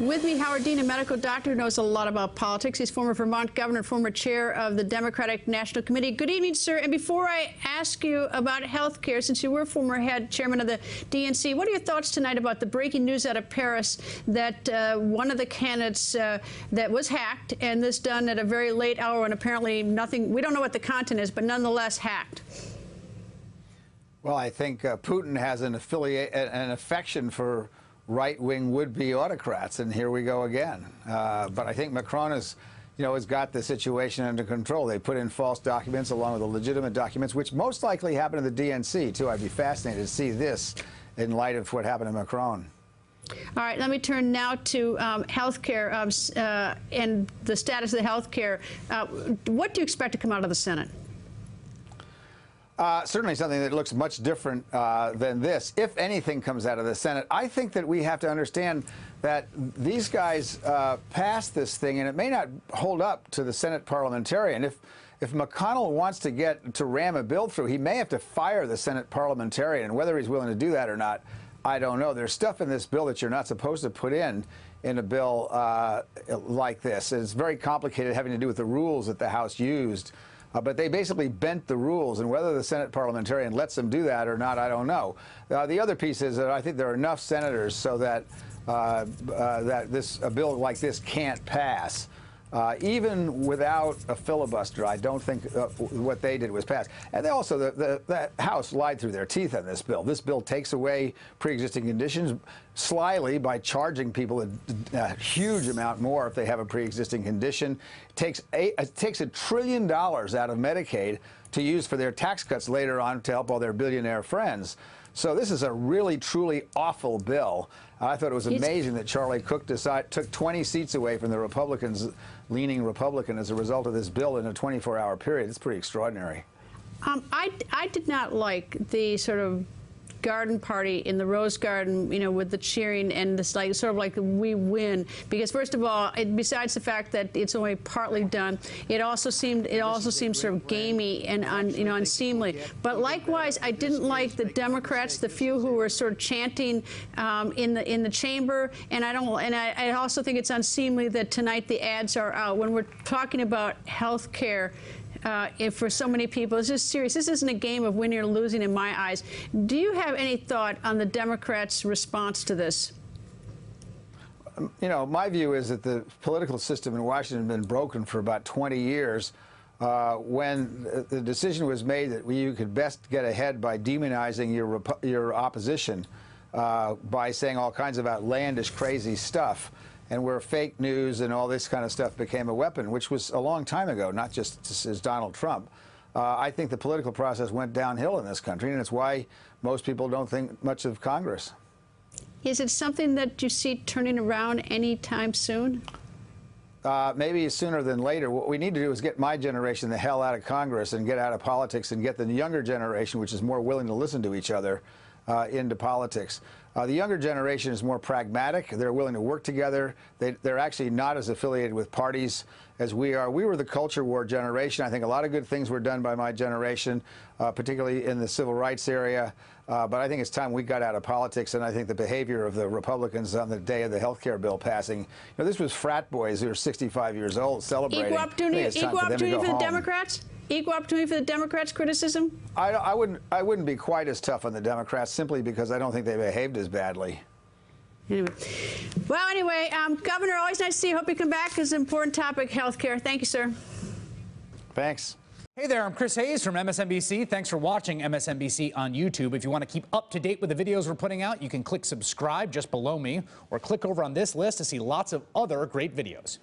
With me, Howard Dean, a medical doctor who knows a lot about politics. He's former Vermont governor, former chair of the Democratic National Committee. Good evening, sir. And before I ask you about health care, since you were former head chairman of the DNC, what are your thoughts tonight about the breaking news out of Paris that one of the candidates that was hacked, and this done at a very late hour, and apparently nothing, we don't know what the content is, but nonetheless hacked? Well, I think Putin has an affection for right-wing would-be autocrats, and here we go again. But I think Macron has got the situation under control. They put in false documents along with the legitimate documents, which most likely happened to the DNC, too. I'd be fascinated to see this in light of what happened to Macron. All right, let me turn now to health care and the status of the health care. What do you expect to come out of the Senate? Certainly something that looks much different than this. If anything comes out of the Senate, I think that we have to understand that these guys passed this thing, and it may not hold up to the Senate parliamentarian. If McConnell wants to ram a bill through, he may have to fire the Senate parliamentarian, and whether he's willing to do that or not, I don't know. There's stuff in this bill that you're not supposed to put in a bill like this. It's very complicated, having to do with the rules that the House used. But they basically bent the rules, and whether the Senate parliamentarian lets them do that or not, I don't know. The other piece is that I think there are enough senators so that a bill like this can't pass. Even without a filibuster, I don't think what they did was pass. And also, the House lied through their teeth on this bill. This bill takes away pre-existing conditions slyly by charging people a huge amount more if they have a pre-existing condition. It takes $1 trillion out of Medicaid to use for their tax cuts later on to help all their billionaire friends. So this is a really, truly awful bill. I thought it was amazing that Charlie Cook took 20 seats away from the Republicans, leaning Republican, as a result of this bill in a 24-hour period. It's pretty extraordinary. I did not like the sort of garden party in the Rose Garden, with the cheering and this sort of like we win, because first of all, besides the fact that it's only partly done, it also seemed sort of gamey and unseemly. But likewise, I didn't like the Democrats, the few who were sort of chanting in the chamber, and I also think it's unseemly that tonight the ads are out when we're talking about health care. For so many people, it's just serious. This isn't a game of winning or losing in my eyes. Do you have any thought on the Democrats' response to this? My view is that the political system in Washington has been broken for about 20 years. When the decision was made that you could best get ahead by demonizing your opposition, by saying all kinds of outlandish, crazy stuff, and where fake news and all this kind of stuff became a weapon, which was a long time ago, not just as Donald Trump. I think the political process went downhill in this country, and it's why most people don't think much of Congress. Is it something that you see turning around anytime soon? Maybe sooner than later. What we need to do is get my generation the hell out of Congress and get out of politics and get the younger generation, which is more willing to listen to each other, into politics. The younger generation is more pragmatic. They're willing to work together. They're actually not as affiliated with parties as we are. We were the culture war generation. I think a lot of good things were done by my generation, particularly in the civil rights area. But I think it's time we got out of politics, and I think the behavior of the Republicans on the day of the health care bill passing, this was frat boys who were 65 years old celebrating. Equal opportunity for the Democrats? Equal opportunity for the Democrats' criticism? I wouldn't be quite as tough on the Democrats, simply because I don't think they behaved as badly. Anyway, Governor, always nice to see you. Hope you come back. It's an important topic, health care. Thank you, sir. Thanks. Hey there, I'm Chris Hayes from MSNBC. Thanks for watching MSNBC on YouTube. If you want to keep up to date with the videos we're putting out, you can click subscribe just below me, or click over on this list to see lots of other great videos.